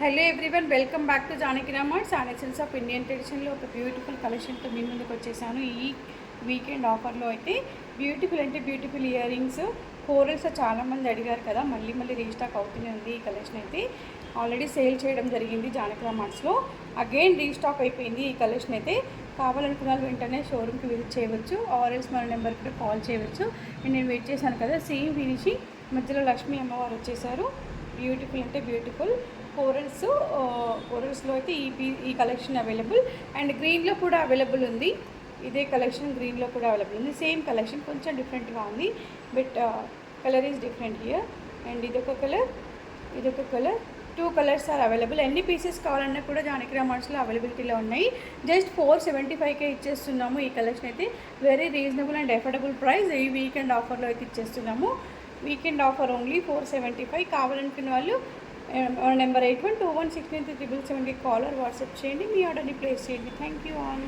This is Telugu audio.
Hello everyone, welcome back to Janaki Ramars and essence of Indian ట్రెడిషన్లో ఒక బ్యూటిఫుల్ కలెక్షన్తో మీ ముందుకు వచ్చేసాను. ఈ వీకెండ్ ఆఫర్లో అయితే బ్యూటిఫుల్ ఇయర్ రింగ్స్ కోరల్స్ చాలామంది అడిగారు కదా, మళ్ళీ రీస్టాక్ అవుతూనే ఉంది. ఈ కలెక్షన్ అయితే ఆల్రెడీ సేల్ చేయడం జరిగింది జానకి రామర్స్లో, అగైన్ రీస్టాక్ అయిపోయింది. ఈ కలెక్షన్ అయితే కావాలనుకున్న వాళ్ళు వెంటనే షోరూమ్కి విజిట్ చేయవచ్చు, ఆర్ఎల్స్ మన నెంబర్కి కూడా కాల్ చేయవచ్చు. నేను వెయిట్ చేశాను కదా, సేమ్ ఫినిషింగ్ మధ్యలో లక్ష్మీ అమ్మవారు వచ్చేసారు. బ్యూటిఫుల్ కోరల్స్లో అయితే ఈ కలెక్షన్ అవైలబుల్ అండ్ గ్రీన్లో కూడా అవైలబుల్ ఉంది. ఇదే కలెక్షన్ గ్రీన్లో కూడా అవైలబుల్ ఉంది. సేమ్ కలెక్షన్ కొంచెం డిఫరెంట్గా ఉంది, but colour is different here. And ఇదొక కలర్ 2 కలర్స్ ఆర్ అవైలబుల్. ఎన్ని పీసెస్ కావాలన్నా కూడా జానకి రామర్స్లో అవైలబిలిటీలో ఉన్నాయి. జస్ట్ 475కే ఇచ్చేస్తున్నాము. ఈ కలెక్షన్ అయితే very reasonable and affordable price. ఈ వీకెండ్ ఆఫర్లో అయితే ఇచ్చేస్తున్నాము. Weekend offer only 475. కావాలనుకున్న వాళ్ళు నెంబర్ 8121633777కి కాల్ ఆర్ వాట్సాప్ చేయండి, మీ ఆర్డర్ని ప్లేస్ చేయండి. Thank you all.